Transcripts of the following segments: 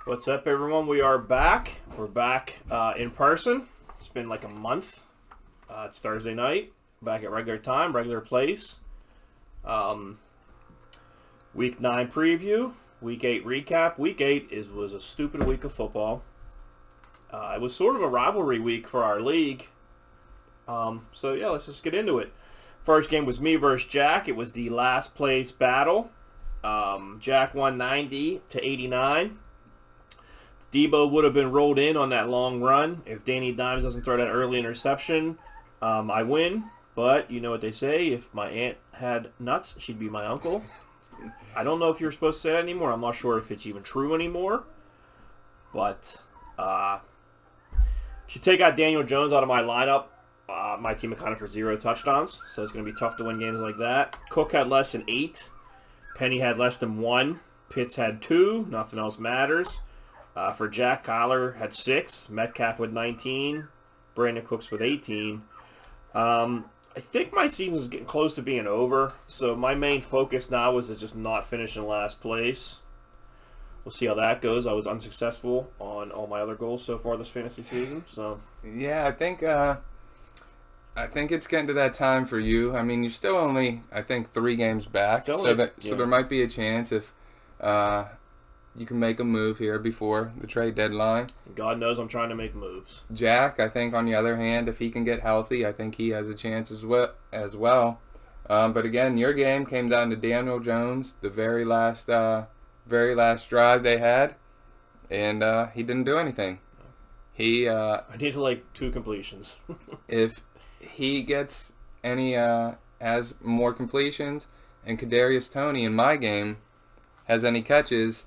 What's up, everyone? We are back. We're back in person. It's been like a month. It's Thursday night. Back at regular time, regular place. Week 9 preview. Week 8 recap. Week 8 was a stupid week of football. It was sort of a rivalry week for our league. So yeah, let's just get into it. First game was me versus Jack. It was the last place battle. Jack won 90-89. Debo would have been rolled in on that long run. If Danny Dimes doesn't throw that early interception, I win. But you know what they say, if my aunt had nuts, she'd be my uncle. I don't know if you're supposed to say that anymore. I'm not sure if it's even true anymore. But if you take out Daniel Jones out of my lineup, my team accounted for 0 touchdowns. So it's going to be tough to win games like that. Cook had less than 8. Penny had less than 1. Pitts had 2. Nothing else matters. For Jack, Kyler had 6, Metcalf with 19, Brandon Cooks with 18. I think my season's getting close to being over, so my main focus now is to just not finish in last place. We'll see how that goes. I was unsuccessful on all my other goals so far this fantasy season. So yeah, I think it's getting to that time for you. I mean, you're still only, I think, 3 games back, so there might be a chance if you can make a move here before the trade deadline. God knows I'm trying to make moves. Jack, I think, on the other hand, if he can get healthy, I think he has a chance as well. But again, your game came down to Daniel Jones, the very last drive they had, and he didn't do anything. I needed like 2 completions. If he gets any has more completions, and Kadarius Toney in my game has any catches,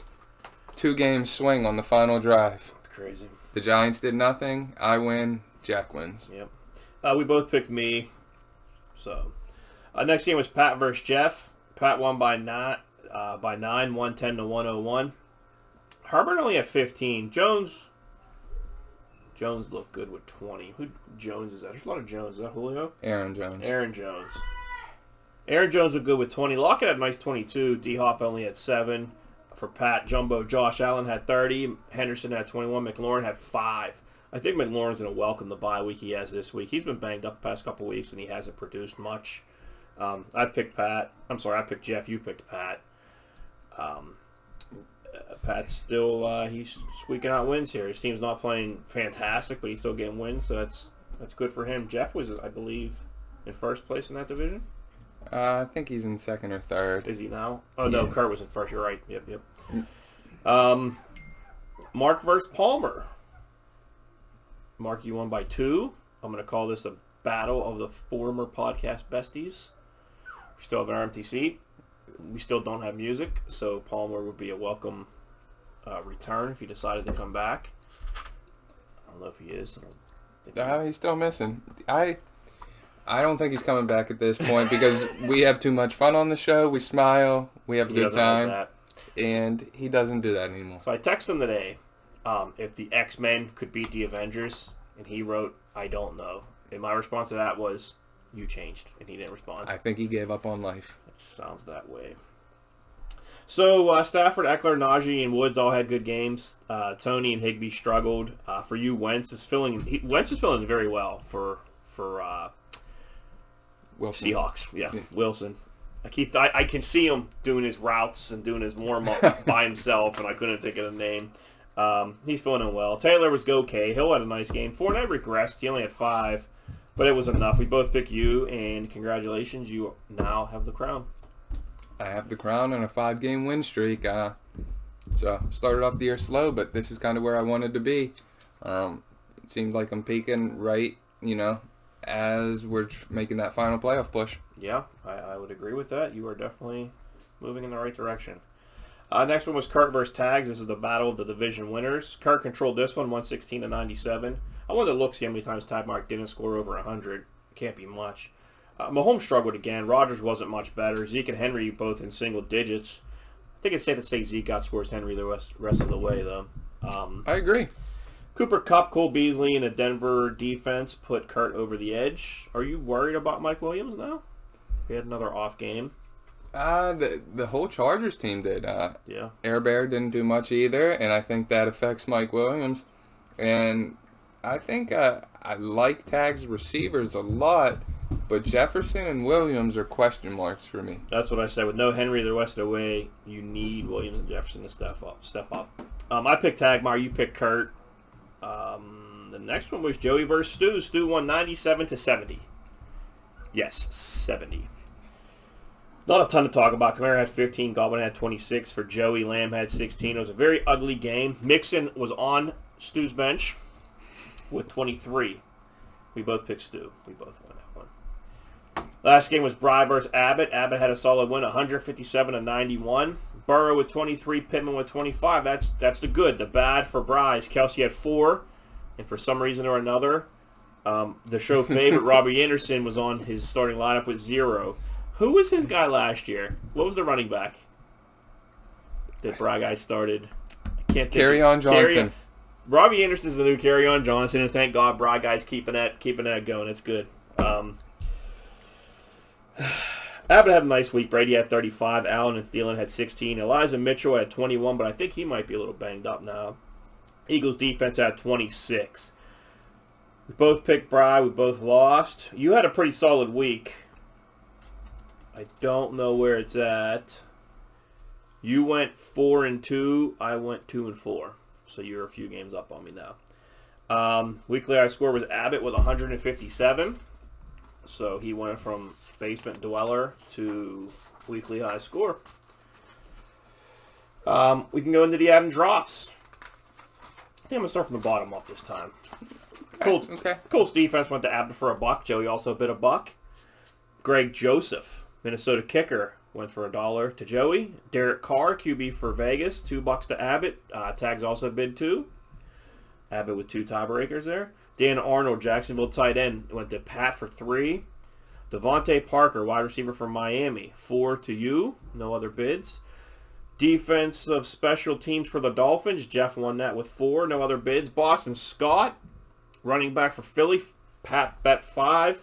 2 games swing on the final drive. Crazy. The Giants did nothing. I win. Jack wins. Yep. We both picked me. So, next game was Pat versus Jeff. Pat won by 9, 110-101. Herbert only had 15. Jones looked good with 20. Who Jones is that? There's a lot of Jones. Is that Julio? Aaron Jones. Aaron Jones looked good with 20. Lockett had a nice 22. D-Hop only had 7. For Pat, Jumbo, Josh Allen had 30. Henderson had 21. McLaurin had 5. I think McLaurin's going to welcome the bye week he has this week. He's been banged up the past couple weeks, and he hasn't produced much. I picked Pat. I'm sorry, I picked Jeff. You picked Pat. Pat's still he's squeaking out wins here. His team's not playing fantastic, but he's still getting wins, so that's good for him. Jeff was, I believe, in first place in that division. I think he's in second or third. Is he now? Oh, no, Kurt was in first. You're right. Yep. Mark versus Palmer. Mark, you won by 2. I'm going to call this a battle of the former podcast besties. We still have an empty seat. We still don't have music, so Palmer would be a welcome return if he decided to come back. I don't know if he is. He's still missing. I don't think he's coming back at this point because we have too much fun on the show. We smile. We have a good time. And he doesn't do that anymore. So I texted him today if the X-Men could beat the Avengers, and he wrote, "I don't know." And my response to that was, "You changed," and he didn't respond. I think he gave up on life. It sounds that way. So Stafford, Eckler, Najee, and Woods all had good games. Tony and Higbee struggled. For you, Wentz is filling very well for Wilson. Seahawks. Yeah, Wilson. I can see him doing his routes and doing his warm-up by himself, and I couldn't think of the name. He's filling in well. Taylor was okay. Hill had a nice game. Fournette regressed. He only had 5, but it was enough. We both picked you, and congratulations. You now have the crown. I have the crown and a 5-game win streak. So started off the year slow, but this is kind of where I wanted to be. It seems like I'm peaking right, as we're making that final playoff push. Yeah, I would agree with that. You are definitely moving in the right direction. Next one was Kurt versus Tags. This is the battle of the division winners. Kurt controlled this one, 116-97. I wanted to look, see how many times Tag Mark didn't score over 100. Can't be much. Mahomes struggled again. Rodgers wasn't much better. Zeke and Henry both in single digits. I think it's safe to say Zeke outscores Henry the rest of the way, though. I agree. Cooper Kupp, Cole Beasley, and the Denver defense put Kurt over the edge. Are you worried about Mike Williams now? He had another off game. The whole Chargers team did. Yeah. Air Bear didn't do much either, and I think that affects Mike Williams. And I think I like Tag's receivers a lot, but Jefferson and Williams are question marks for me. That's what I said. With no Henry the rest of the way, you need Williams and Jefferson to step up. I picked Tagmar. You picked Kurt. The next one was Joey versus Stu. Stu won 97-70. Yes, 70. Not a ton to talk about. Kamara had 15. Godwin had 26. For Joey, Lamb had 16. It was a very ugly game. Mixon was on Stu's bench with 23. We both picked Stu. We both won that one. Last game was Bry versus Abbott. Abbott had a solid win, 157-91. Burrow with 23. Pittman with 25. That's the good. The bad for Bry's. Kelsey had 4. And for some reason or another, the show favorite, Robbie Anderson, was on his starting lineup with 0. Who was his guy last year? What was the running back that Bry guy started? I can't think. Kerryon Johnson. Robbie Anderson's the new Kerryon Johnson, and thank God Bry guy's keeping that going. It's good. Abbott had a nice week. Brady had 35. Allen and Thielen had 16. Elijah Mitchell had 21, but I think he might be a little banged up now. Eagles defense had 26. We both picked Bry. We both lost. You had a pretty solid week. I don't know where it's at. You went 4-2. I went 2-4. So you're a few games up on me now. Weekly high score was Abbott with 157. So he went from basement dweller to weekly high score. We can go into the add and drops. I think I'm going to start from the bottom up this time. Colts defense went to Abbott for $1. Joey also bid $1. Greg Joseph, Minnesota kicker, went for $1 to Joey. Derek Carr, QB for Vegas, $2 to Abbott. Tags also bid $2. Abbott with 2 tiebreakers there. Dan Arnold, Jacksonville tight end, went to Pat for $3. Devontae Parker, wide receiver from Miami, $4 to you. No other bids. Defensive special teams for the Dolphins. Jeff won that with $4. No other bids. Boston Scott, running back for Philly. Pat bet $5.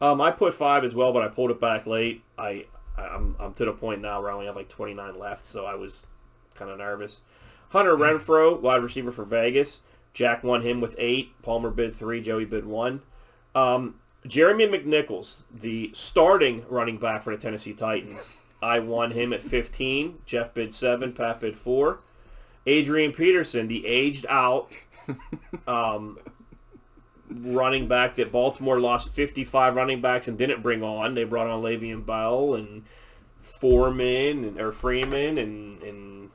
I put $5 as well, but I pulled it back late. I'm to the point now where I only have like 29 left, so I was kind of nervous. Hunter Renfrow, wide receiver for Vegas. Jack won him with 8. Palmer bid 3. Joey bid 1. Jeremy McNichols, the starting running back for the Tennessee Titans. I won him at 15. Jeff bid 7. Pat bid 4. Adrian Peterson, the aged out running back that Baltimore lost 55 running backs and didn't bring on. They brought on Le'Veon Bell and Freeman and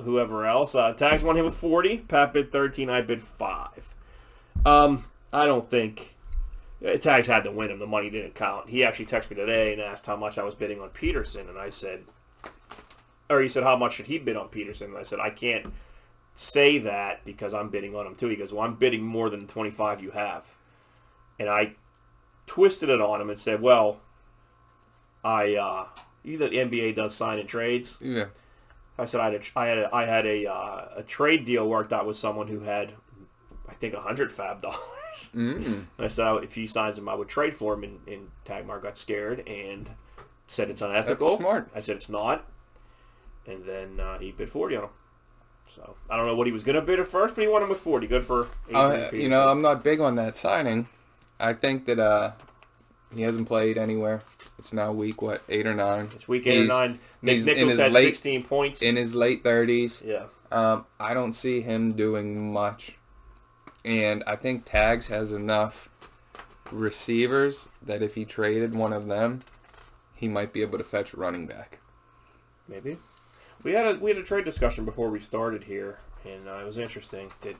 whoever else. Tags won him with 40. Pat bid 13. I bid 5. I don't think Tags had to win him. The money didn't count. He actually texted me today and asked how much I was bidding on Peterson, and I said, or he said, how much should he bid on Peterson? And I said, I can't say that because I'm bidding on him too. He goes, well, I'm bidding more than the 25 you have. And I twisted it on him and said, well, you know, the NBA does sign and trades. Yeah. I said I had a trade deal worked out with someone who had, I think, $100 fab. And I said if he signs him, I would trade for him. And Tagmar got scared and said it's unethical. That's smart. I said it's not. And then he bid 40 on him. So I don't know what he was going to bid at first, but he won him with 40. Good for Adrian you know, I'm not big on that signing. I think that he hasn't played anywhere. It's now week, 8 or 9? It's week 8 or 9. He's Nichols had 16 points. In his late 30s. Yeah. I don't see him doing much. And I think Tags has enough receivers that if he traded one of them, he might be able to fetch a running back. Maybe. We had a trade discussion before we started here, and it was interesting that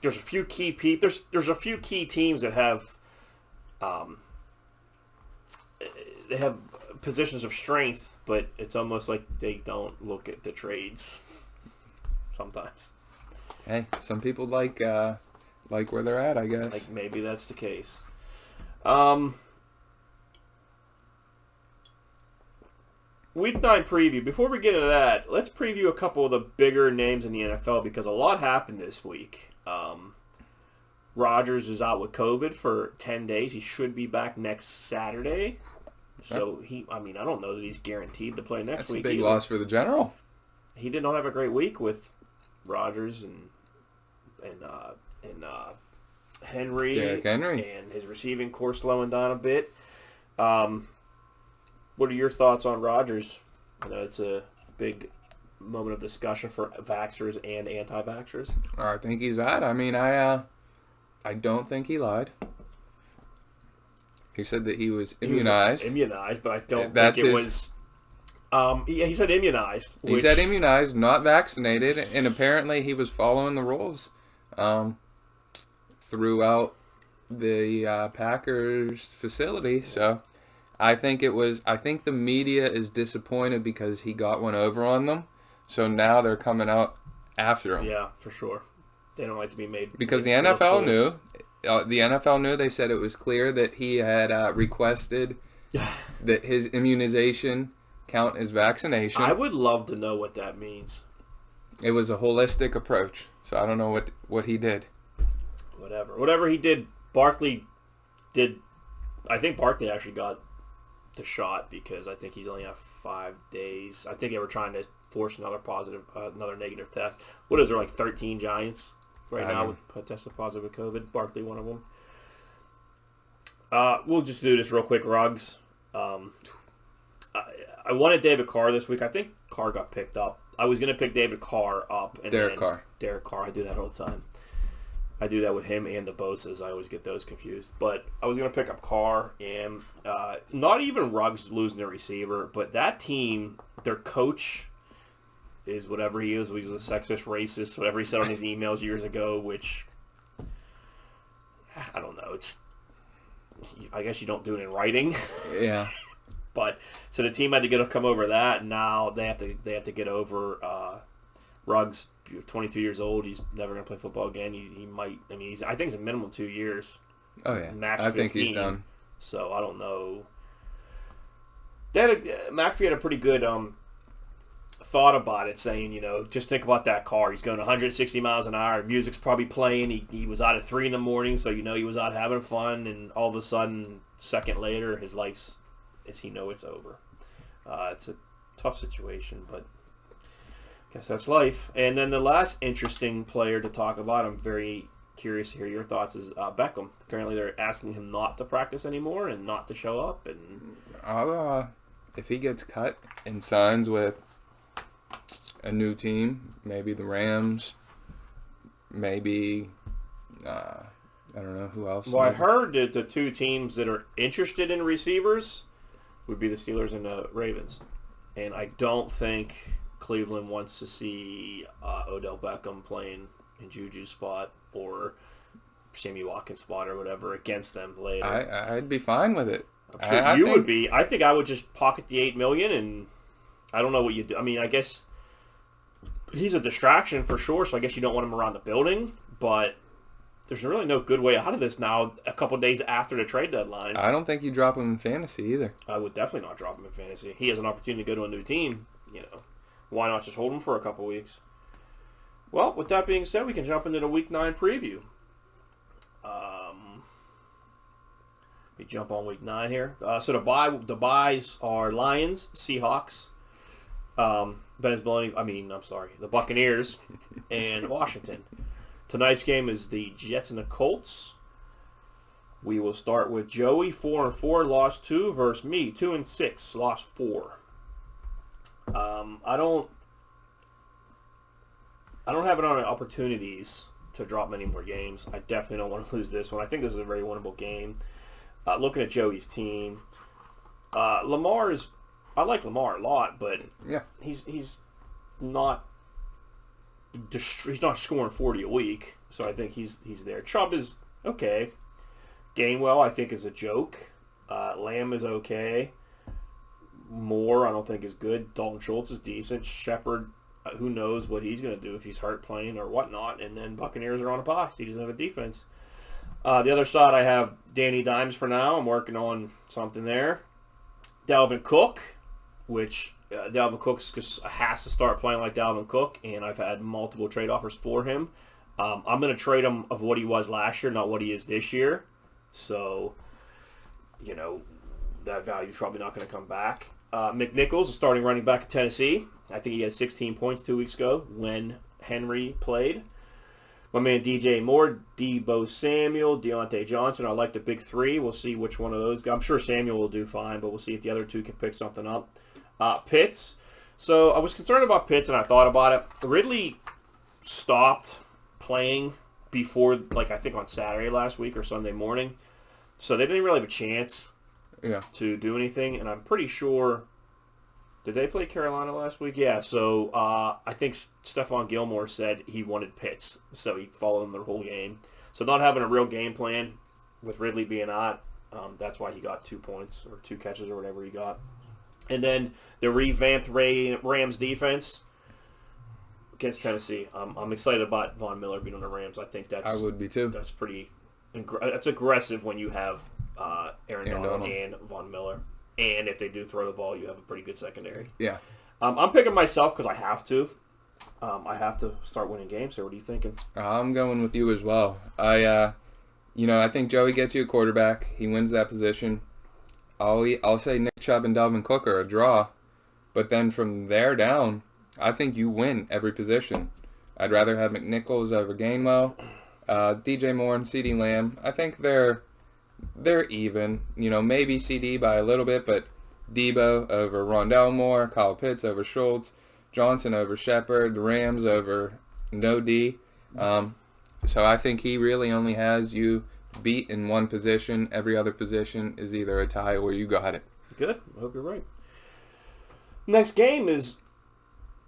there's a few key there's a few key teams that have they have positions of strength, but it's almost like they don't look at the trades sometimes. Hey, some people like where they're at, I guess. Like maybe that's the case. Week 9 preview. Before we get into that, let's preview a couple of the bigger names in the NFL because a lot happened this week. Rodgers is out with COVID for 10 days. He should be back next Saturday. So I don't know that he's guaranteed to play next That's week. a big either. loss for the General. He did not have a great week with Rodgers and Henry, Derrick Henry, and his receiving core slowing down a bit. What are your thoughts on Rodgers? I know it's a big moment of discussion for vaxxers and anti-vaxxers. I think he's out. I don't think he lied. He said that he was immunized. But I don't think it was. He said immunized. He said immunized, not vaccinated, and apparently he was following the rules throughout the Packers facility. So I think the media is disappointed because he got one over on them. So now they're coming out after him. Yeah, for sure. They don't like to be made. Because the NFL knew. The NFL knew. They said it was clear that he had requested that his immunization count as vaccination. I would love to know what that means. It was a holistic approach. So I don't know what he did. Whatever he did, Barkley did. I think Barkley actually got the shot because I think he's only got 5 days. I think they were trying to force another negative test. What is there, like 13 Giants right now with tested positive with COVID? Barkley, one of them. We'll just do this real quick, Ruggs. I wanted David Carr this week. I think Carr got picked up. I was going to pick David Carr up. And Derek Carr. I do that all the time. I do that with him and the Bosa's. I always get those confused. But I was going to pick up Carr, and not even Ruggs losing their receiver, but that team, their coach is whatever he is. He was a sexist, racist, whatever he said on his emails years ago, which, I don't know. I guess you don't do it in writing. Yeah. But so the team had to come over that, and now they have to get over Ruggs. 22 years old. He's never going to play football again. He might. I mean, I think it's a minimum 2 years. Oh yeah. Max I 15. think he's done. So I don't know. McAfee had a pretty good thought about it, saying, just think about that car. He's going 160 miles an hour. Music's probably playing. He was out at 3 in the morning, so he was out having fun, and all of a sudden, second later, his life's, it's over. It's a tough situation, but I guess that's life. And then the last interesting player to talk about, I'm very curious to hear your thoughts, is Beckham. Apparently they're asking him not to practice anymore and not to show up. And if he gets cut and signs with a new team, maybe the Rams, maybe, I don't know who else. Well, I heard that the two teams that are interested in receivers would be the Steelers and the Ravens. And I don't think Cleveland wants to see Odell Beckham playing in Juju's spot or Sammy Watkins' spot or whatever against them later. I'd be fine with it. I'm sure you would be. I think I would just pocket the $8 million, and I don't know what you do. I mean, I guess he's a distraction for sure, so I guess you don't want him around the building, but there's really no good way out of this now a couple days after the trade deadline. I don't think you drop him in fantasy either. I would definitely not drop him in fantasy. He has an opportunity to go to a new team, Why not just hold him for a couple weeks? Well, with that being said, we can jump into the Week 9 preview. We jump on Week 9 here. So the buys are Lions, Seahawks, the Buccaneers, and Washington. Tonight's game is the Jets and the Colts. We will start with Joey, 4-4, lost 2, versus me, 2-6, lost 4. I don't have it on opportunities to drop many more games. I definitely don't want to lose this one. I think this is a very winnable game. Looking at Joey's team, I like Lamar a lot, but yeah, he's not scoring 40 a week, so I think he's there. Chubb is okay. Gainwell, I think, is a joke. Lamb is okay. Moore, I don't think is good. Dalton Schultz is decent. Shepard, who knows what he's going to do if he's hurt playing or whatnot. And then Buccaneers are on a box. He doesn't have a defense. The other side, I have Danny Dimes for now. I'm working on something there. Dalvin Cook, which Dalvin Cook has to start playing like Dalvin Cook, and I've had multiple trade offers for him. I'm going to trade him of what he was last year, not what he is this year. So, that value's probably not going to come back. McNichols, a starting running back at Tennessee. I think he had 16 points 2 weeks ago when Henry played. My man DJ Moore, Debo Samuel, Deontay Johnson. I like the big three. We'll see which one of those. I'm sure Samuel will do fine, but we'll see if the other two can pick something up. Pitts. So I was concerned about Pitts, and I thought about it. Ridley stopped playing before, like, I think on Saturday last week or Sunday morning. So they didn't really have a chance to do anything. And I'm pretty sure, did they play Carolina last week? Yeah, so I think Stephon Gilmore said he wanted Pitts. So he followed him the whole game. So not having a real game plan with Ridley being out, that's why he got 2 points or 2 catches or whatever he got. And then the revamped Rams defense against Tennessee. I'm excited about Von Miller being on the Rams. I think I would be too. That's pretty. That's aggressive when you have Aaron Donald and Von Miller, and if they do throw the ball, you have a pretty good secondary. Yeah. I'm picking myself because I have to. I have to start winning games. So what are you thinking? I'm going with you as well. I think Joey gets you a quarterback. He wins that position. I'll say Nick Chubb and Dalvin Cook are a draw, but then from there down, I think you win every position. I'd rather have McNichols over Gainwell, DJ Moore and CeeDee Lamb. I think they're even. Maybe CD by a little bit, but Debo over Rondell Moore, Kyle Pitts over Schultz, Johnson over Shepard, Rams over No D. So I think he really only has you beat in one position. Every other position is either a tie or you got it. Good. I hope you're right. Next game is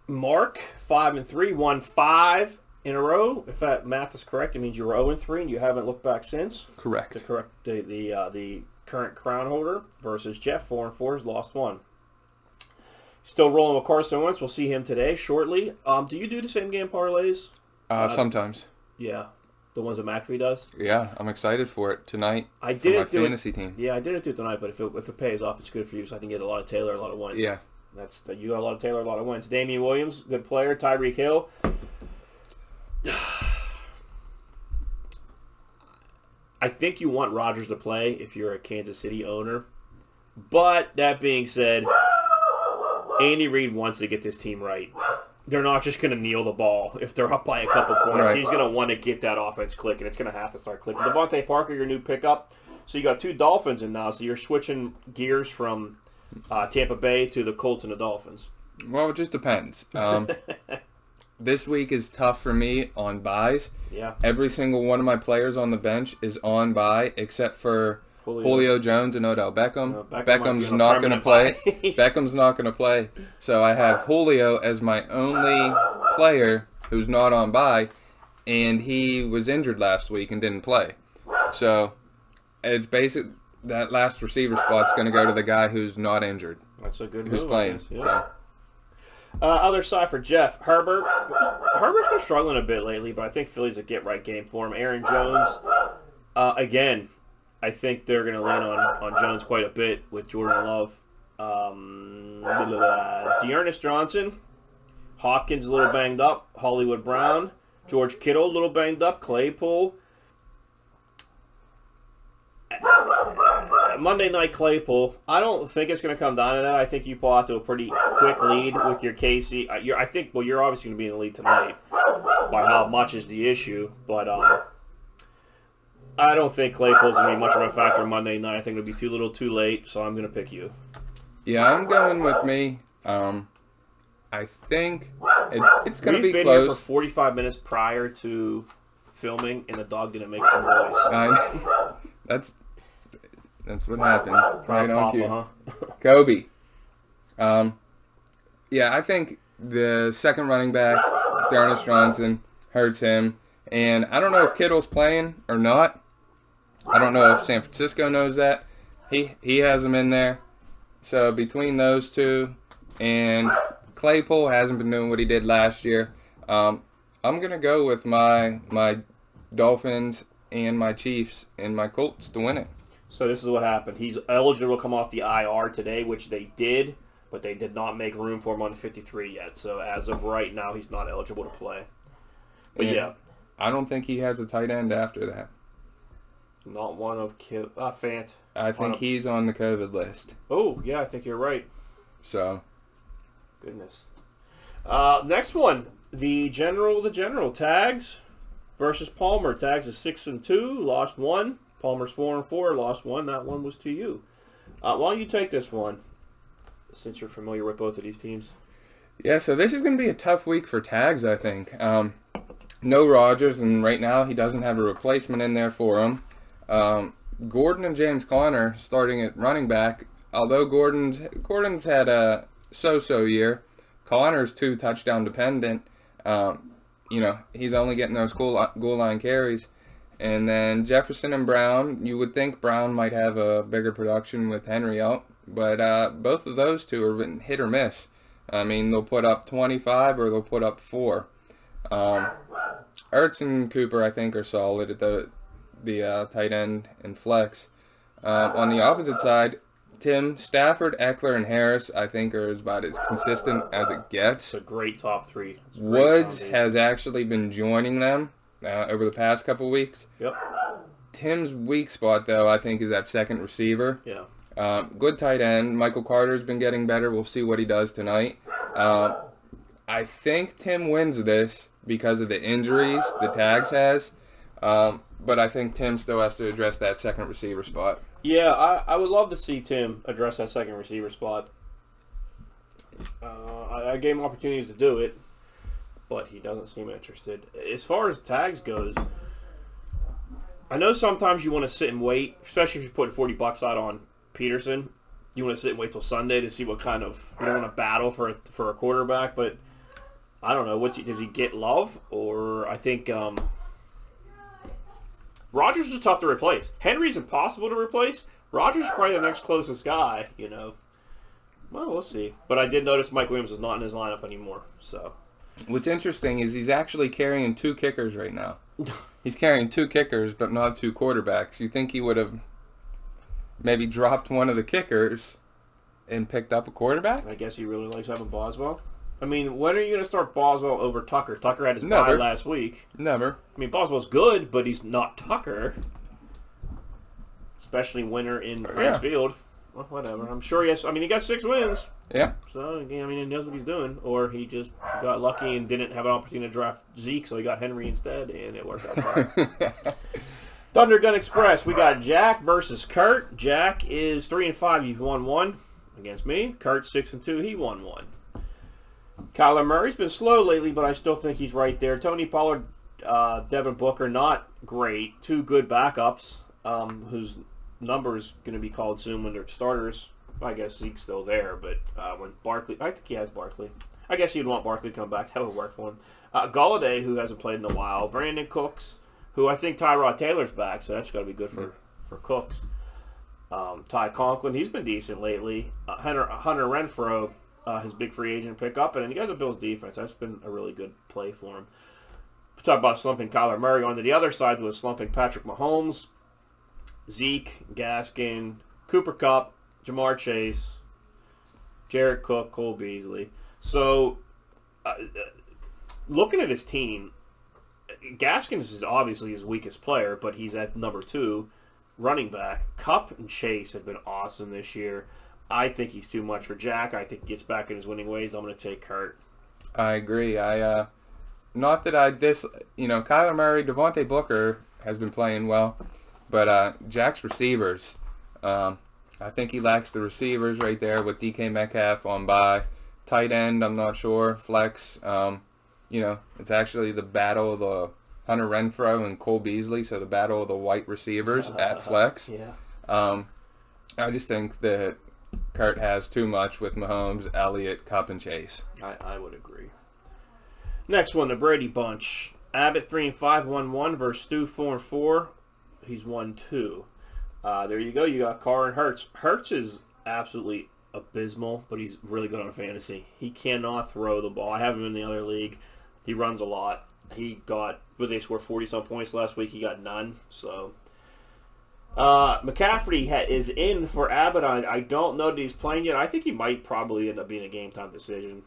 Mark, 5-3, won 5 in a row. If that math is correct, it means you were 0-3 and you haven't looked back since. Correct. The current crown holder versus Jeff, 4-4, has lost 1. Still rolling with Carson Wentz. We'll see him today shortly. Do you do the same game parlays? Sometimes. Yeah. The ones that McAfee does? Yeah, I'm excited for it tonight. I did for my fantasy team. Yeah, I didn't do it tonight, but if it pays off, it's good for you, so I can get a lot of Taylor, a lot of Wentz. Yeah. You got a lot of Taylor, a lot of Wentz. Damian Williams, good player. Tyreek Hill. I think you want Rodgers to play if you're a Kansas City owner. But that being said, Andy Reid wants to get this team right. They're not just going to kneel the ball if they're up by a couple points. Right. He's going to want to get that offense clicking. It's going to have to start clicking. Devontae Parker, your new pickup. So you got 2 Dolphins in now. So you're switching gears from Tampa Bay to the Colts and the Dolphins. Well, it just depends. This week is tough for me on buys. Yeah. Every single one of my players on the bench is on buy except for Julio Jones and Odell Beckham. Beckham's not going to play. Beckham's not going to play. So I have Julio as my only player who's not on bye, and he was injured last week and didn't play. So it's basic. That last receiver spot's going to go to the guy who's not injured. That's a good who's move, playing. Yeah. So. Other side for Jeff, Herbert. Herbert's been struggling a bit lately, but I think Philly's a get-right game for him. Aaron Jones, again, I think they're going to lean on Jones quite a bit with Jordan Love. Dearness Johnson, Hopkins a little banged up, Hollywood Brown, George Kittle a little banged up, Claypool. Monday night Claypool. I don't think it's going to come down to that. I think you pull out to a pretty quick lead with your Casey. I think you're obviously going to be in the lead tonight by how much is the issue, but I don't think Claypool's going to be much of a factor Monday night. I think it'll be too little too late, so I'm going to pick you. Yeah, I'm going with me. I think it's going to be close. We've been here for 45 minutes prior to filming, and the dog didn't make some noise. That's what happens. Right on cue. Huh? Kobe. Yeah, I think the second running back, Dearness Johnson, hurts him. And I don't know if Kittle's playing or not. I don't know if San Francisco knows that. He has him in there. So between those two, and Claypool hasn't been doing what he did last year, I'm going to go with my Dolphins and my Chiefs and my Colts to win it. So this is what happened. He's eligible to come off the IR today, which they did, but they did not make room for him on the 53 yet. So as of right now, he's not eligible to play. But and yeah. I don't think he has a tight end after that. Not one of Fant. I think he's on the COVID list. Oh, yeah, I think you're right. So. Goodness. Next one. The general. Tags versus Palmer. Tags is 6-2, lost 1. Palmer's 4-4, lost 1. That one was to you. Why don't you take this one, since you're familiar with both of these teams? Yeah, so this is going to be a tough week for Tags, I think. No Rogers, and right now he doesn't have a replacement in there for him. Gordon and James Conner starting at running back. Although Gordon's had a so-so year, Conner's 2 touchdown dependent. He's only getting those goal line carries. And then Jefferson and Brown, you would think Brown might have a bigger production with Henry out, but both of those two are hit or miss. I mean, they'll put up 25 or they'll put up 4. Ertz and Cooper, I think, are solid at the tight end and flex. On the opposite side, Tim, Stafford, Eckler, and Harris, I think, are about as consistent as it gets. It's a great top 3. Woods has actually been joining them over the past couple weeks. Yep. Tim's weak spot, though, I think, is that second receiver. Yeah. Good tight end. Michael Carter's been getting better. We'll see what he does tonight. I think Tim wins this because of the injuries the Tags has. But I think Tim still has to address that second receiver spot. Yeah, I would love to see Tim address that second receiver spot. I gave him opportunities to do it, but he doesn't seem interested. As far as Tags goes, I know sometimes you want to sit and wait, especially if you're putting $40 out on Peterson. You want to sit and wait till Sunday to see what kind of, you don't want to battle for a quarterback, but I don't know. Does he get love? Or I think Rodgers is tough to replace. Henry's impossible to replace. Rodgers is probably the next closest guy, Well, we'll see. But I did notice Mike Williams is not in his lineup anymore. So what's interesting is he's actually carrying 2 kickers right now. He's carrying 2 kickers, but not 2 quarterbacks. You think he would have maybe dropped one of the kickers and picked up a quarterback? I guess he really likes having Boswell. I mean, when are you going to start Boswell over Tucker? Tucker had his bye last week. Never. I mean, Boswell's good, but he's not Tucker. Especially winner in Prince Field. Well, whatever. I'm sure he has. I mean, he got 6 wins. Yeah. So, he knows what he's doing. Or he just got lucky and didn't have an opportunity to draft Zeke, so he got Henry instead, and it worked out fine. Thunder Gun Express. We got Jack versus Kurt. Jack is 3-5. He's won 1 against me. Kurt's 6-2. He won 1. Kyler Murray's been slow lately, but I still think he's right there. Tony Pollard, Devin Booker, not great. 2 good backups, whose number's going to be called soon when they're starters. I guess Zeke's still there, but when Barkley, I think he has Barkley. I guess he'd want Barkley to come back. That would work for him. Golladay, who hasn't played in a while. Brandon Cooks, who I think Tyrod Taylor's back, so that's got to be good for Cooks. Ty Conklin, he's been decent lately. Hunter Renfrow, his big free agent pickup, and then you got the Bills defense. That's been a really good play for him. Talk about slumping Kyler Murray. On to the other side was slumping Patrick Mahomes, Zeke, Gaskin, Cooper Kupp, Jamar Chase, Jared Cook, Cole Beasley. So, looking at his team, Gaskins is obviously his weakest player, but he's at number 2 running back. Kupp and Chase have been awesome this year. I think he's too much for Jack. I think he gets back in his winning ways. I'm going to take Kurt. I agree. Not that Kyler Murray, Devontae Booker has been playing well, but Jack's receivers, I think he lacks the receivers right there with DK Metcalf on bye. Tight end, I'm not sure. Flex, it's actually the battle of the Hunter Renfrow and Cole Beasley, so the battle of the white receivers at flex. Yeah. I just think that Kurt has too much with Mahomes, Elliott, Kupp, and Chase. I would agree. Next one, the Brady Bunch. Abbott 3-5, 1-1 versus Stu 4-4. He's 1-2. There you go. You got Carr and Hurts. Hurts is absolutely abysmal, but he's really good on fantasy. He cannot throw the ball. I have him in the other league. He runs a lot. They scored 40-some points last week. He got none. So McCaffrey is in for Abbott. I don't know that he's playing yet. I think he might probably end up being a game-time decision.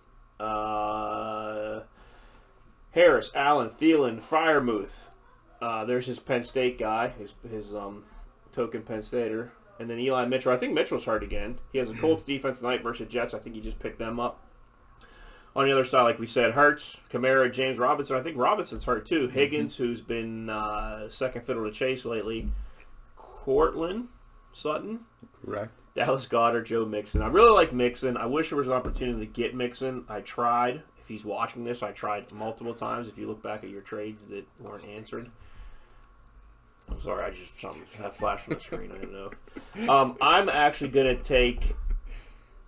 Harris, Allen, Thielen, Freiermuth. There's his Penn State guy, his token Penn Stater. And then Eli Mitchell. I think Mitchell's hurt again. He has a Colts defense tonight versus Jets. I think he just picked them up. On the other side, like we said, Hurts, Kamara, James Robinson. I think Robinson's hurt too. Higgins, who's been second fiddle to Chase lately. Cortland Sutton. Correct. Dallas Goedert, Joe Mixon. I really like Mixon. I wish there was an opportunity to get Mixon. I tried. If he's watching this, I tried multiple times. If you look back at your trades that weren't answered. I'm sorry, I just something had flashed on the screen. I didn't know. I'm actually gonna take.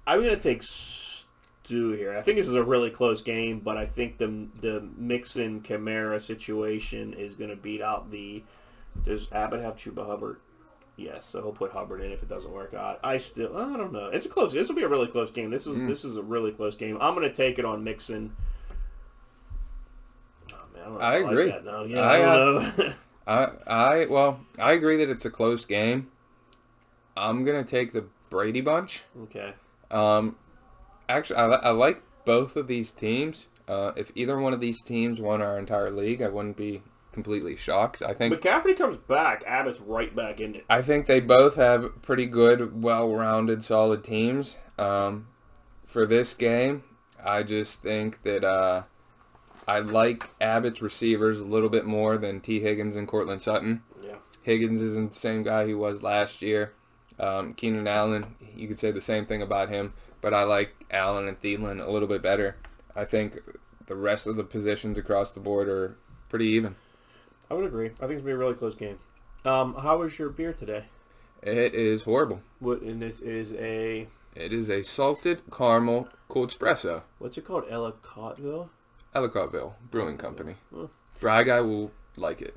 I'm gonna take Stu here. I think this is a really close game, but I think the Mixon Kamara situation is gonna beat out the. Does Abbott have Chuba Hubbard? Yes, so he'll put Hubbard in if it doesn't work out. I don't know. It's a close. This will be a really close game. This is a really close game. I'm gonna take it on Mixon. Oh man, I agree. Like that now. Yeah, I don't know. I agree that it's a close game. I'm gonna take the Brady Bunch. Okay. Actually, I like both of these teams. If either one of these teams won our entire league, I wouldn't be completely shocked. I think McCaffrey comes back, Abbott's right back in it. I think they both have pretty good, well-rounded, solid teams. For this game, I just think that I like Abbott's receivers a little bit more than T. Higgins and Cortland Sutton. Yeah. Higgins isn't the same guy he was last year. Keenan Allen, you could say the same thing about him, but I like Allen and Thielen a little bit better. I think the rest of the positions across the board are pretty even. I would agree. I think it's going to be a really close game. How was your beer today? It is horrible. And this is a... It is a salted caramel cold espresso. What's it called? Ellicottville? Ellicottville Brewing Company. Huh. Bry Guy will like it.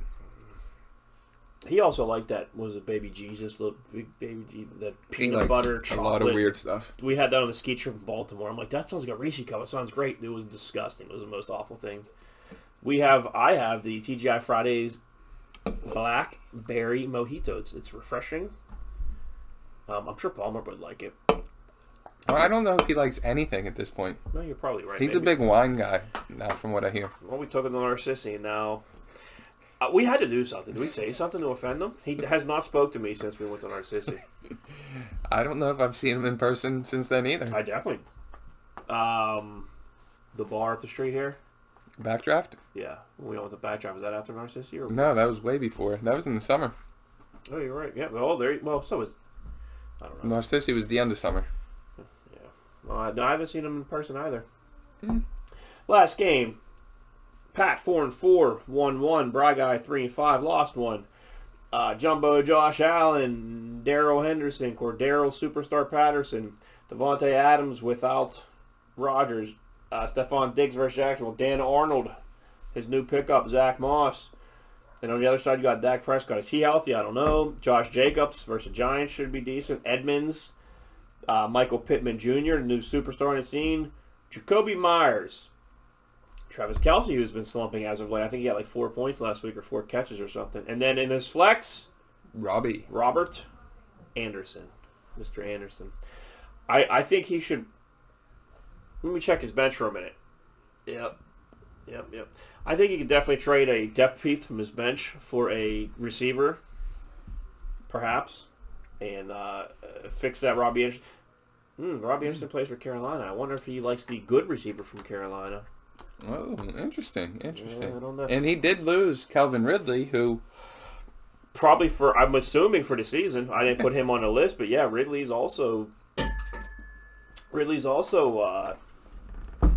He also liked that, was it Baby Jesus? The big Baby Jesus, that peanut butter chocolate. A lot of weird stuff. We had that on the ski trip in Baltimore. I'm like, that sounds like a Reese cup. It sounds great. It was disgusting. It was the most awful thing. I have the TGI Fridays Blackberry Mojito. It's refreshing. I'm sure Palmer would like it. I don't know if he likes anything at this point. No, you're probably right. He's a big wine guy now, from what I hear. Well, we took him to Narcissi, and now we had to do something. Did we say something to offend him? He has not spoke to me since we went to Narcissi. I don't know if I've seen him in person since then either. I definitely. The bar up the street here. Backdraft? Yeah, when we went to Backdraft. Was that after Narcissi? Or... No, that was way before. That was in the summer. Oh, you're right. Yeah. Well, so was. I don't know. Narcissi was the end of summer. Yeah. Well, I haven't seen him in person either. Last game. Pat 4-4, 1-1. Bry Guy 3-5, lost one. Jumbo Josh Allen, Darrell Henderson, Cordero Superstar Patterson, Devontae Adams without Rodgers, Stephon Diggs versus Jacksonville, Dan Arnold, his new pickup, Zach Moss. And on the other side, you got Dak Prescott. Is he healthy? I don't know. Josh Jacobs versus Giants should be decent. Edmonds, Michael Pittman Jr., new superstar on the scene. Jacoby Myers. Travis Kelce, who's been slumping as of late. I think he got like 4 points last week or 4 catches or something. And then in his flex, Robert Anderson. Mr. Anderson. I think he should... Let me check his bench for a minute. Yep. I think he could definitely trade a depth piece from his bench for a receiver, perhaps, and fix that Robbie Anderson. Robbie Anderson plays for Carolina. I wonder if he likes the good receiver from Carolina. Oh, interesting. Yeah, I don't know. And he did lose Calvin Ridley, who... Probably I'm assuming for the season. I didn't put him on the list, but yeah, Ridley's also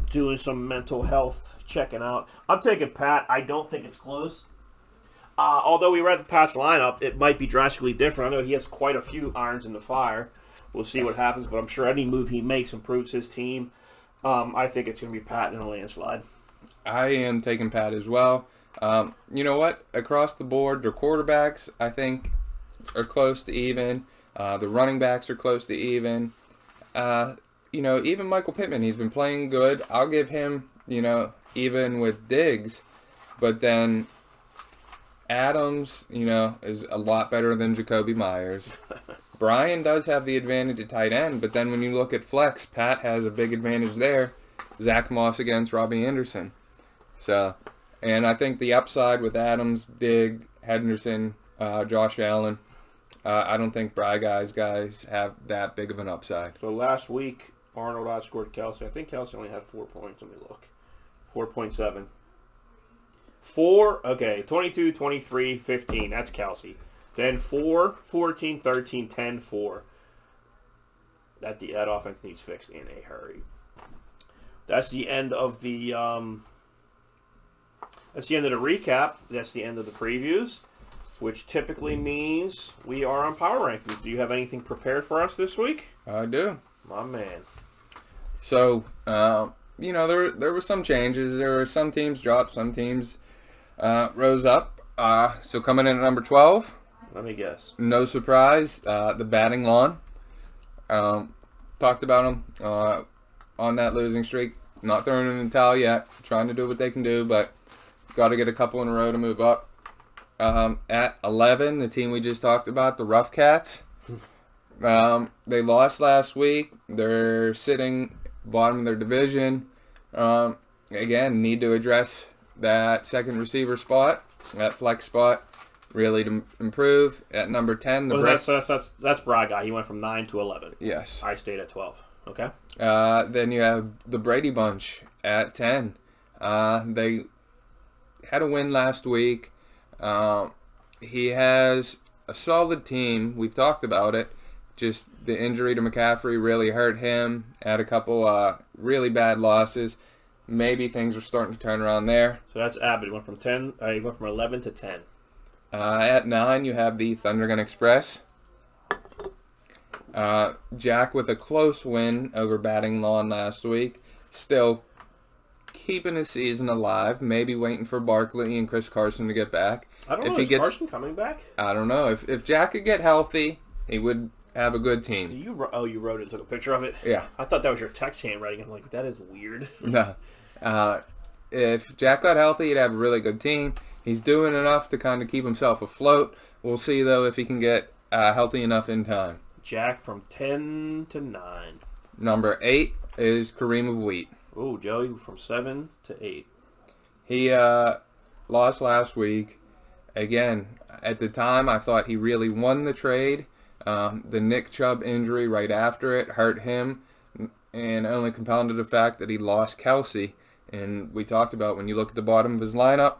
doing some mental health checking out. I'm taking Pat. I don't think it's close. Although we read the Pat's lineup, it might be drastically different. I know he has quite a few irons in the fire. We'll see what happens, but I'm sure any move he makes improves his team. I think it's going to be Pat in a landslide. I am taking Pat as well. You know what? Across the board, their quarterbacks, I think, are close to even. The running backs are close to even. Even Michael Pittman, he's been playing good. I'll give him, even with Diggs. But then Adams, is a lot better than Jacoby Myers. Brian does have the advantage at tight end, but then when you look at flex, Pat has a big advantage there. Zach Moss against Robbie Anderson. So, and I think the upside with Adams, Diggs, Henderson, Josh Allen. I don't think guys have that big of an upside. So last week, Arnold outscored Kelsey. I think Kelsey only had 4 points. Let me look. 4.7. 22, 23, 15. That's Kelsey. Then 4, 14, 13, 10, 4. That offense needs fixed in a hurry. That's the end of the recap. That's the end of the previews, which typically means we are on power rankings. Do you have anything prepared for us this week? I do. My man. So, there were some changes. There were some teams dropped, some teams rose up. So coming in at number 12. Let me guess. No surprise, the batting lawn. Talked about them on that losing streak. Not throwing in the towel yet. Trying to do what they can do, but got to get a couple in a row to move up. At 11, the team we just talked about, the Rough Cats. They lost last week. They're sitting bottom of their division. Again, need to address that second receiver spot, that flex spot, really to improve. At number 10, that's Braga. He went from 9 to 11. Yes. I stayed at 12. Okay. Then you have the Brady Bunch at 10. They had a win last week. He has a solid team. We've talked about it. Just the injury to McCaffrey really hurt him. Had a couple really bad losses. Maybe things are starting to turn around there. So that's Abbott. He went from 10. He went from 11 to 10. At 9, you have the Thunder Gun Express. Jack with a close win over Batting Lawn last week. Still keeping his season alive. Maybe waiting for Barkley and Chris Carson to get back. I don't know. Is Carson coming back? I don't know. If Jack could get healthy, he would have a good team. You wrote it and took a picture of it? Yeah. I thought that was your text handwriting. I'm like, that is weird. No. If Jack got healthy, he'd have a really good team. He's doing enough to kind of keep himself afloat. We'll see, though, if he can get healthy enough in time. Jack from 10 to 9. Number 8 is Kareem of Wheat. Oh, Joey from 7 to 8. He lost last week. Again, at the time, I thought he really won the trade. The Nick Chubb injury right after it hurt him and only compounded the fact that he lost Kelsey. And we talked about when you look at the bottom of his lineup,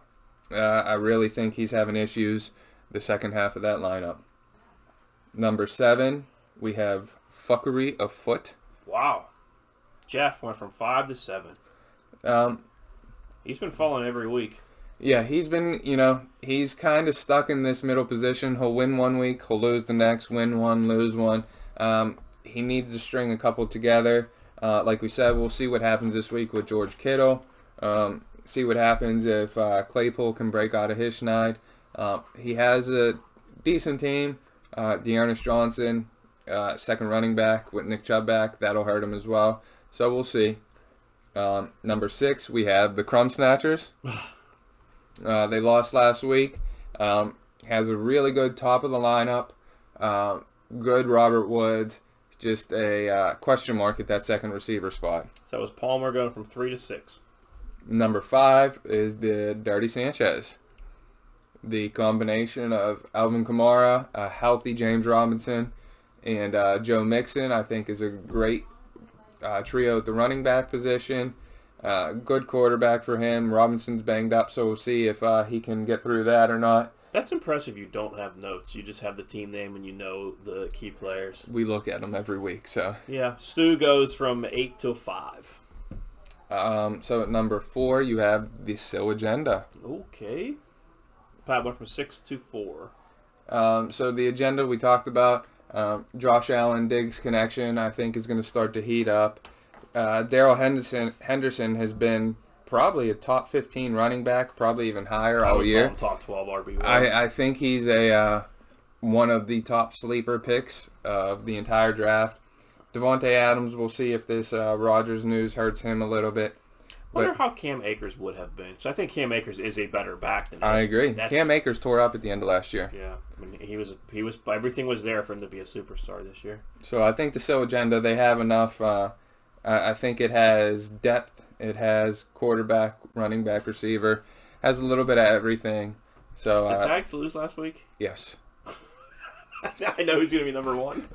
I really think he's having issues the second half of that lineup. Number 7, we have Fuckery Afoot. Wow. Jeff went from 5 to 7. He's been falling every week. Yeah, he's been, he's kind of stuck in this middle position. He'll win one week, he'll lose the next, win one, lose one. He needs to string a couple together. Like we said, we'll see what happens this week with George Kittle. See what happens if Claypool can break out of his schneid. He has a decent team. Dearness Johnson, second running back with Nick Chubb back. That'll hurt him as well. So we'll see. Number 6, we have the Crumb Snatchers. They lost last week. Has a really good top of the lineup. Good Robert Woods. Just a question mark at that second receiver spot. So was Palmer going from 3 to 6. Number 5 is the Dirty Sanchez. The combination of Alvin Kamara, a healthy James Robinson, and Joe Mixon, I think, is a great trio at the running back position. Good quarterback for him. Robinson's banged up, so we'll see if he can get through that or not. That's impressive. You don't have notes. You just have the team name and you know the key players. We look at them every week, so. Yeah, Stu goes from 8 to 5. So at number 4, you have the Sil Agenda. Okay. Pat went from 6 to 4. So the agenda we talked about, Josh Allen, Diggs connection, I think is going to start to heat up. Darrell Henderson has been probably a top 15 running back, probably even higher all year. Top 12 RB1. I think he's one of the top sleeper picks of the entire draft. Devontae Adams, we'll see if this Rodgers news hurts him a little bit. I wonder how Cam Akers would have been. So I think Cam Akers is a better back than him. I agree. Cam Akers tore up at the end of last year. Yeah, I mean, he was everything was there for him to be a superstar this year. So I think the Sil Agenda, they have enough. I think it has depth. It has quarterback, running back, receiver. Has a little bit of everything. So, Did Tags lose last week? yes. I know he's going to be number 1.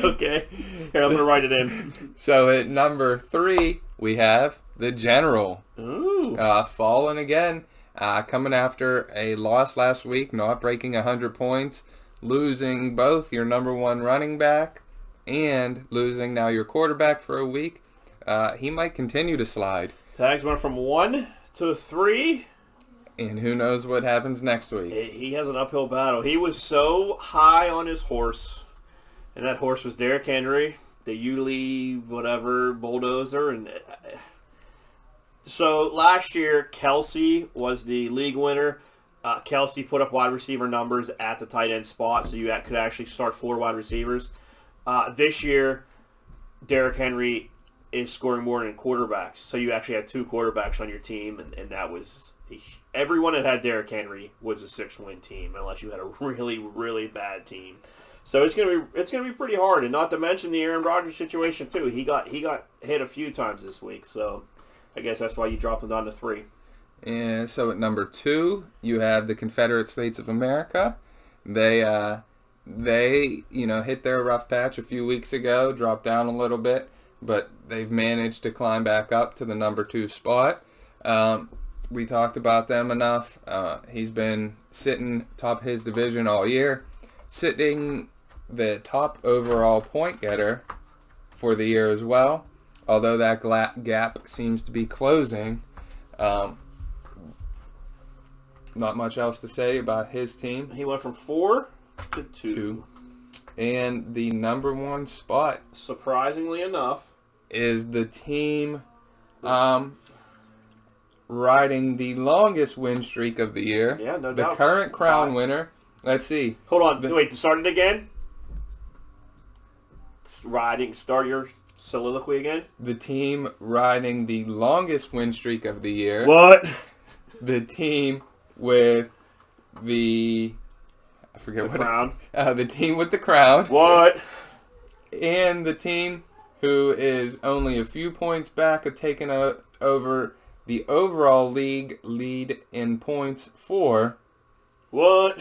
Okay. Here, I'm going to write it in. So at number 3, we have the General. Ooh. Falling again. Coming after a loss last week, not breaking 100 points, losing both your number 1 running back and losing now your quarterback for a week. He might continue to slide. Tags went from 1 to 3. And who knows what happens next week. He has an uphill battle. He was so high on his horse, and that horse was Derrick Henry, the Yulee whatever bulldozer. And so last year, Kelsey was the league winner. Kelsey put up wide receiver numbers at the tight end spot, so you could actually start 4 wide receivers. This year, Derrick Henry is scoring more than quarterbacks, so you actually have 2 quarterbacks on your team, and that was... Everyone that had Derrick Henry was a 6-win team, unless you had a really, really bad team. So it's gonna be pretty hard, and not to mention the Aaron Rodgers situation too. He got hit a few times this week, so I guess that's why you dropped him down to 3. And so at number 2, you have the Confederate States of America. They hit their rough patch a few weeks ago, dropped down a little bit, but they've managed to climb back up to the number 2 spot. We talked about them enough. He's been sitting top his division all year, sitting the top overall point getter for the year as well, although that gap seems to be closing. Not much else to say about his team. He went from 4 to 2. And the number 1 spot, surprisingly enough, is the team riding the longest win streak of the year. Yeah, no the doubt. current crown winner. Let's see. Hold on. Wait, start it again. Start your soliloquy again. The team riding the longest win streak of the year. What? The team with the... I forget The what... crown. The team with the crown. What? And the team who is only a few points back of taking over the overall league lead in points for... What?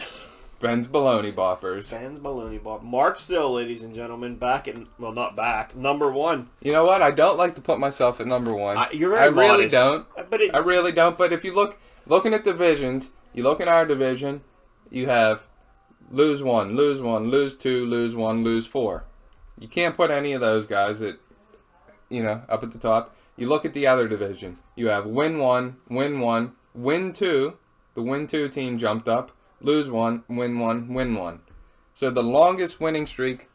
Ben's Baloney Boppers. Ben's Baloney Bop. Mark Still, ladies and gentlemen, back in... Well, not back. Number 1. You know what? I don't like to put myself at number 1. You're very I really modest. don't. But I really don't. But if you looking at divisions, you look at our division, you have lose 1, lose 1, lose 2, lose 1, lose 4. You can't put any of those guys up at the top. You look at the other division. You have win 1, win 1, win 2. The win 2 team jumped up. Lose 1, win 1, win 1. So the longest winning streak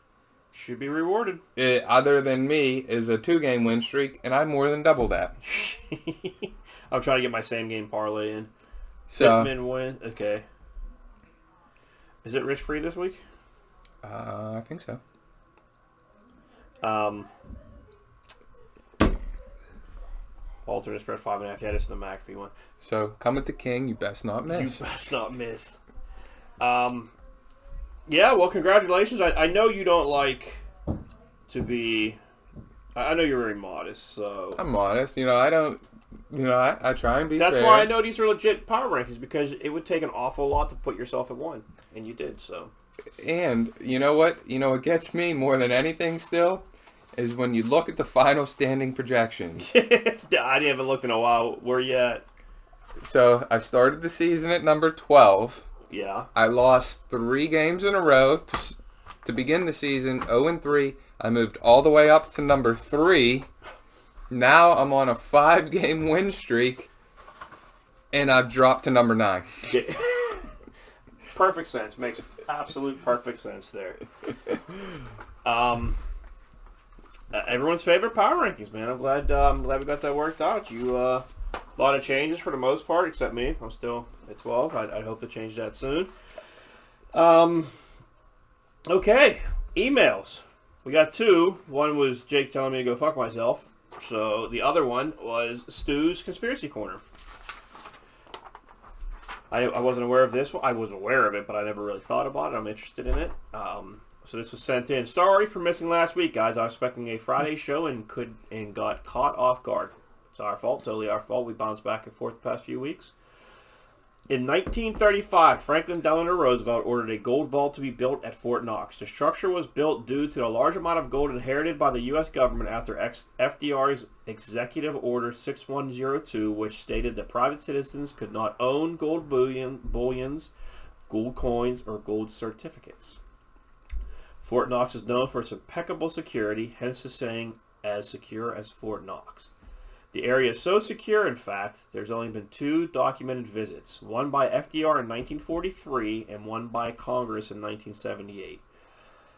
should be rewarded. Other than me is a 2-game win streak, and I more than double that. I'm trying to get my same game parlay in. So, Pittman win. Okay. Is it risk free this week? I think so. Alternate spread 5.5. Yeah, this is the McAfee one. So come at the king. You best not miss. You best not miss. Yeah, well, congratulations. I know you don't like to be... I know you're very modest, so... I'm modest. I don't... I try and be That's fair. why I know these are legit power rankings, because it would take an awful lot to put yourself at 1, and you did, so... And you know what? What gets me more than anything still is when you look at the final standing projections. I haven't looked in a while. Where you at? So I started the season at number 12. Yeah. I lost 3 games in a row to begin the season, 0-3. I moved all the way up to number 3. Now I'm on a 5-game win streak, and I've dropped to number 9. Perfect sense. Makes absolute perfect sense there. Everyone's favorite power rankings, man. I'm glad we got that worked out. A lot of changes for the most part, except me. I'm still at 12. I hope to change that soon. Okay, emails. We got 2. One was Jake telling me to go fuck myself. So the other one was Stu's Conspiracy Corner. I wasn't aware of this one. I was aware of it, but I never really thought about it. I'm interested in it. So this was sent in. Sorry for missing last week, guys. I was expecting a Friday show and got caught off guard. It's our fault. Totally our fault. We bounced back and forth the past few weeks. In 1935, Franklin Delano Roosevelt ordered a gold vault to be built at Fort Knox. The structure was built due to a large amount of gold inherited by the U.S. government after FDR's Executive Order 6102, which stated that private citizens could not own gold bullions, gold coins, or gold certificates. Fort Knox is known for its impeccable security, hence the saying, as secure as Fort Knox. The area is so secure, in fact, there's only been 2 documented visits, one by FDR in 1943 and one by Congress in 1978.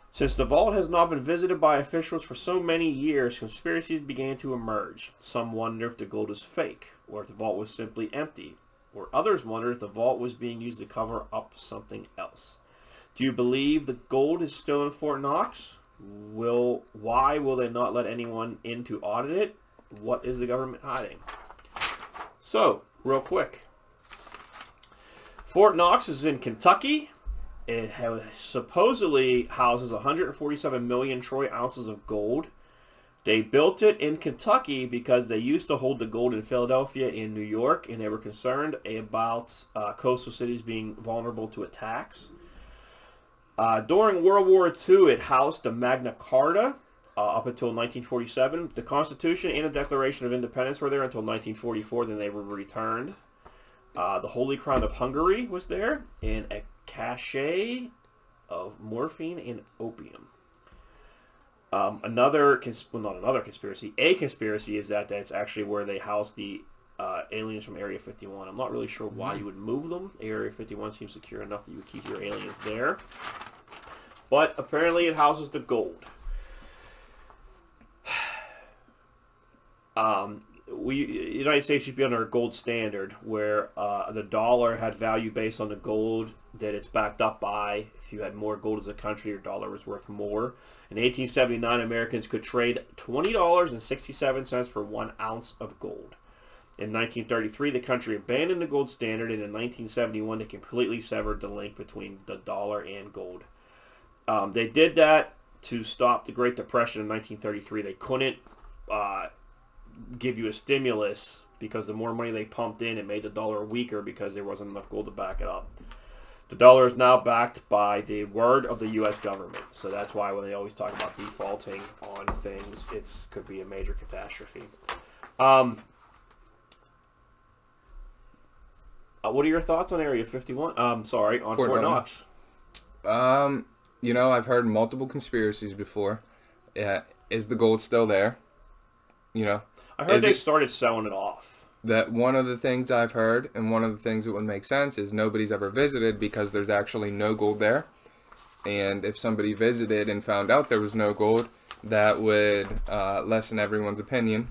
Since the vault has not been visited by officials for so many years, conspiracies began to emerge. Some wonder if the gold is fake, or if the vault was simply empty, or others wonder if the vault was being used to cover up something else. Do you believe the gold is still in Fort Knox? Why will they not let anyone in to audit it? What is the government hiding? So, real quick. Fort Knox is in Kentucky. It supposedly houses 147 million troy ounces of gold. They built it in Kentucky because they used to hold the gold in Philadelphia and New York, and they were concerned about coastal cities being vulnerable to attacks. During World War II, it housed the Magna Carta. Up until 1947. The Constitution and the Declaration of Independence were there until 1944, then they were returned. The Holy Crown of Hungary was there, and a cache of morphine and opium. A conspiracy is that that's actually where they house the aliens from Area 51. I'm not really sure why you would move them. Area 51 seems secure enough that you would keep your aliens there. But apparently it houses the gold. United States should be under a gold standard where the dollar had value based on the gold that it's backed up by. If you had more gold as a country, your dollar was worth more. In 1879, Americans could trade $20.67 for 1 ounce of gold. In 1933, the country abandoned the gold standard, and in 1971, they completely severed the link between the dollar and gold. They did that to stop the Great Depression in 1933. They couldn't give you a stimulus because the more money they pumped in, it made the dollar weaker because there wasn't enough gold to back it up. The dollar is now backed by the word of the U.S. government. So that's why when they always talk about defaulting on things, it could be a major catastrophe. What are your thoughts on Area 51? On Fort Knox. I've heard multiple conspiracies before. Is the gold still there? I heard they started selling it off. That one of the things I've heard, and one of the things that would make sense, is nobody's ever visited because there's actually no gold there. And if somebody visited and found out there was no gold, that would lessen everyone's opinion.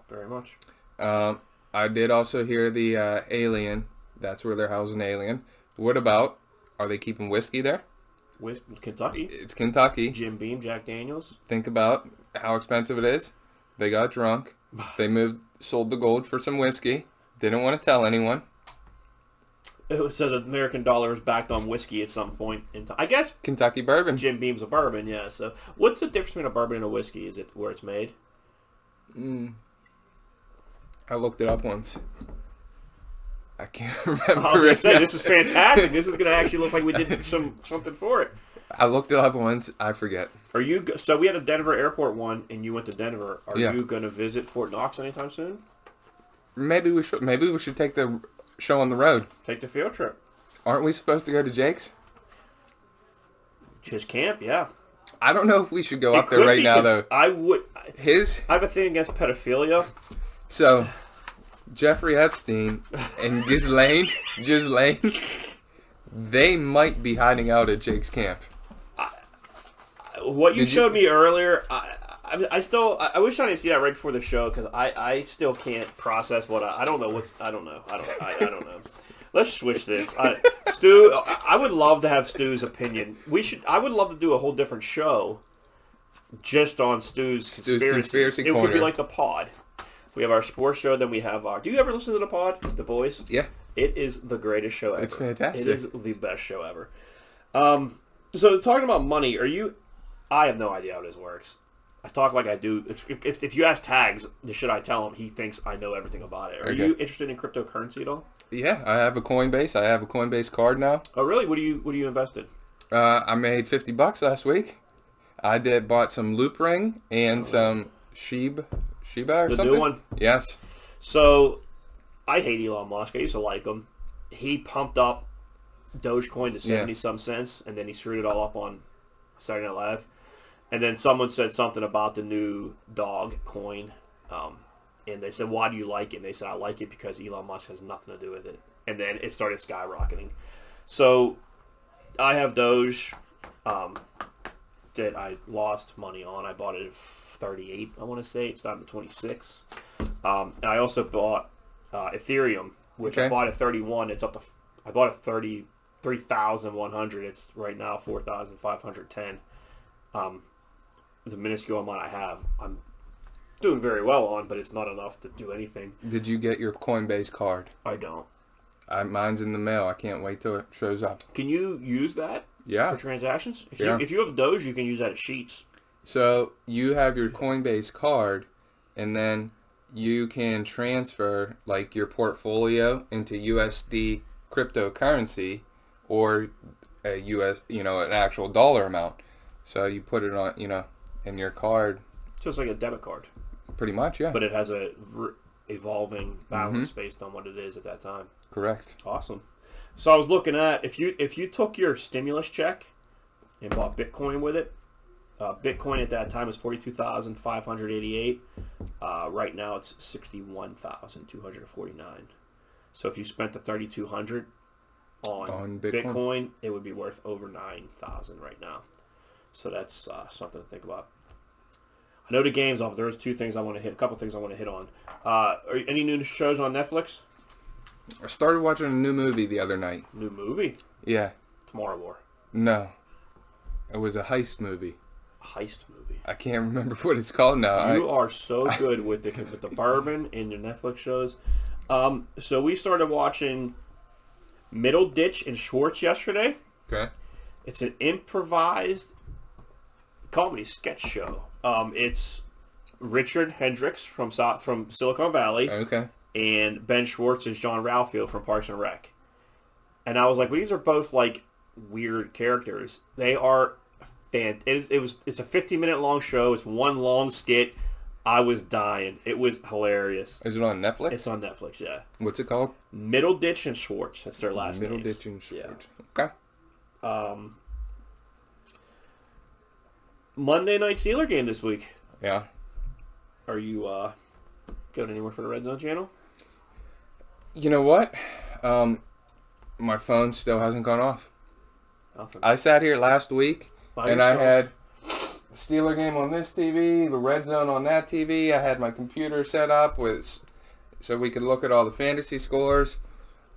Very much. I did also hear the alien. That's where they're housing alien. What about, are they keeping whiskey there? With Kentucky. It's Kentucky. Jim Beam, Jack Daniels. Think about how expensive it is. They got drunk. They sold the gold for some whiskey. Didn't want to tell anyone. It said the American dollar is backed on whiskey at some point in time. I guess Kentucky bourbon. Jim Beam's a bourbon, yeah. So what's the difference between a bourbon and a whiskey? Is it where it's made? I looked it up once. I can't remember. I was going to say, this is fantastic. This is going to actually look like we did something for it. I looked it up once. I forget. So we had a Denver airport one, and you went to Denver. Are Yeah. you going to visit Fort Knox anytime soon? Maybe we should. Maybe we should take the show on the road. Take the field trip. Aren't we supposed to go to Jake's? His camp, yeah. I don't know if we should go up there right now, though. I would. I have a thing against pedophilia. So, Jeffrey Epstein and Ghislaine, they might be hiding out at Jake's camp. What you showed me earlier, I wish I didn't see that right before the show because I still can't process what I don't know. I don't know. Let's switch this. Stu, I would love to have Stu's opinion. I would love to do a whole different show just on Stu's conspiracy. It would be like the pod. We have our sports show, then we have our... Do you ever listen to the pod, The Boys? Yeah. It is the greatest show ever. It's fantastic. It is the best show ever. So talking about money, I have no idea how this works. I talk like I do. If you ask Tags, should I tell him, he thinks I know everything about it. Are you interested in cryptocurrency at all? Yeah, I have a Coinbase. I have a Coinbase card now. Oh, really? What do you invest in? I made $50 last week. Bought some Loop Ring and some Shiba or The something. new one? Yes. So, I hate Elon Musk. I used to like him. He pumped up Dogecoin to 70-some cents, and then he screwed it all up on Saturday Night Live. And then someone said something about the new dog coin. And they said, why do you like it? And they said, I like it because Elon Musk has nothing to do with it. And then it started skyrocketing. So, I have Doge that I lost money on. I bought it at 38, I want to say. It's down to 26. And I also bought Ethereum, which I bought at 31. It's up to, I bought it 33,100. It's right now 4,510. The minuscule amount I have, I'm doing very well on, but it's not enough to do anything. Did you get your Coinbase card? I don't. Mine's in the mail. I can't wait till it shows up. Can you use that for transactions? If you have Doge, you can use that as Sheets. So you have your Coinbase card, and then you can transfer like your portfolio into USD cryptocurrency or a an actual dollar amount. So you put it on, in your card. Just like a debit card. Pretty much, yeah. But it has a evolving balance based on what it is at that time. Correct. Awesome. So I was looking at if you took your stimulus check and bought Bitcoin with it, Bitcoin at that time was 42,588. Right now it's 61,249. So if you spent the 3,200 on Bitcoin, it would be worth over 9,000 right now. So that's something to think about. I know the game's on, but there's a couple things I want to hit on. Any new shows on Netflix? I started watching a new movie the other night. New movie? Yeah. Tomorrow War. No. It was a heist movie. A heist movie. I can't remember what it's called now. You are so good with the bourbon and your Netflix shows. So we started watching Middle Ditch and Schwartz yesterday. Okay. It's an improvised comedy sketch show. It's Richard Hendricks from Silicon Valley. Okay. And Ben Schwartz is John Ralphio from Parks and Rec. And I was like, well, these are both like weird characters. They are it's a 15-minute long show. It's one long skit. I was dying. It was hilarious. Is it on Netflix? It's on Netflix, yeah. What's it called? Middle Ditch and Schwartz. That's their last name. Middle Ditch and Schwartz. Yeah. Okay. Monday night Steeler game this week. Yeah. Are you going anywhere for the Red Zone channel? You know what? My phone still hasn't gone off. Nothing. I sat here last week and I had the Steeler game on this TV, the Red Zone on that TV. I had my computer set up so we could look at all the fantasy scores,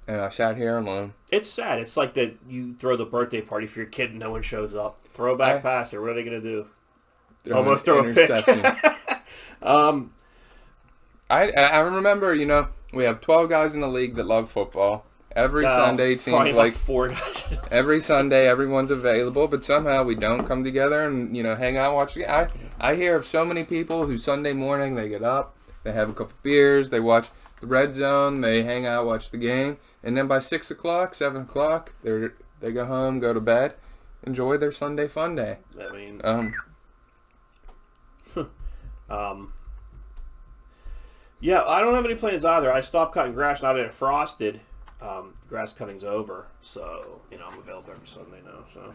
and I sat here alone. It's sad. It's like that you throw the birthday party for your kid and no one shows up. Throwback passer. What are they going to do? Almost throw a pick. I remember, we have 12 guys in the league that love football. Every Sunday it seems like 4 guys. Every Sunday everyone's available, but somehow we don't come together and hang out, watch. I hear of so many people who Sunday morning they get up, they have a couple beers, they watch the Red Zone, they hang out, watch the game, and then by 6 o'clock, 7 o'clock, they go home, go to bed, enjoy their Sunday fun day. I mean, yeah, I don't have any plans either. I stopped cutting grass now that it frosted. Grass cutting's over, so I'm available every Sunday now. So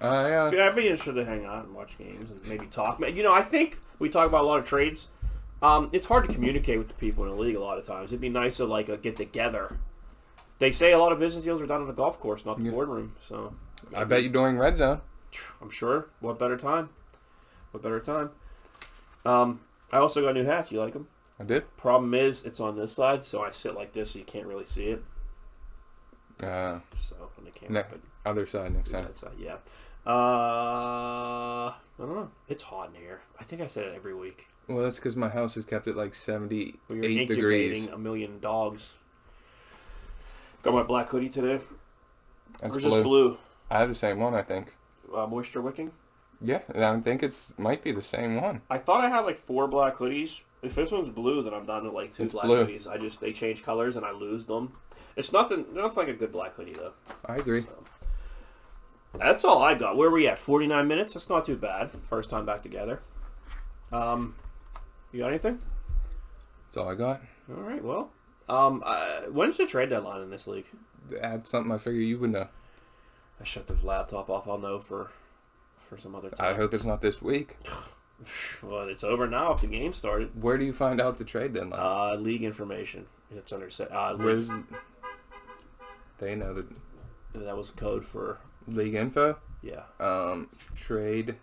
I'd be interested to hang out and watch games and maybe talk. I think we talk about a lot of trades. It's hard to communicate with the people in the league a lot of times. It'd be nice to like a get together. They say a lot of business deals are done on the golf course, not the boardroom. So I bet you're doing Red Zone. I'm sure. What better time? I also got a new hat. You like them? I did. Problem is, it's on this side, so I sit like this, so you can't really see it. So when the camera, other side next time. That side, yeah. I don't know. It's hot in here. I think I said it every week. Well, that's because my house is kept at like 78 you're degrees. Incubating a million dogs. Got my black hoodie today. That's or just blue. I have the same one, I think. Moisture wicking. Yeah, I think might be the same one. I thought I had like 4 black hoodies. If this one's blue, then I'm down to like 2 black hoodies. They change colors and I lose them. It's nothing like a good black hoodie, though. I agree. That's all I got. Where are we at? 49 minutes? That's not too bad. First time back together. You got anything? That's all I got. All right, well. When's the trade deadline in this league? Add something I figure you would know. I shut the laptop off. I'll know for some other I time. hope it's not this week. Well, it's over now if the game started. Where do you find out the trade deadline? League information. It's under... Where's... They know that... That was code for... League info? Yeah. Trade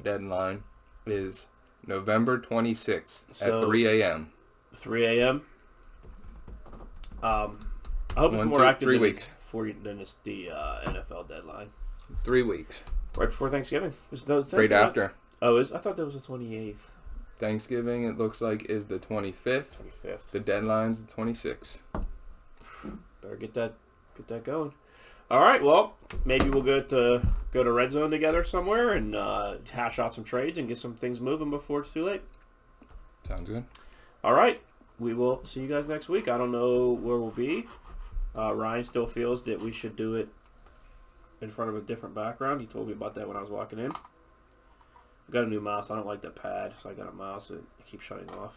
deadline is November 26th at 3 a.m. 3 a.m. I hope it's more active 3 weeks. than it's the NFL deadline. 3 weeks. Right before Thanksgiving. Right after. Oh, I thought that was the 28th. Thanksgiving, it looks like, is the 25th. 25th. The deadline's the 26th. Better get that going. All right, well, maybe we'll go to Red Zone together somewhere and hash out some trades and get some things moving before it's too late. Sounds good. All right, we will see you guys next week. I don't know where we'll be. Ryan still feels that we should do it in front of a different background. He told me about that when I was walking in. I got a new mouse. I don't like the pad, so I got a mouse that keeps shutting off.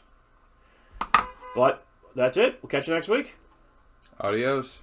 But that's it. We'll catch you next week. Adios.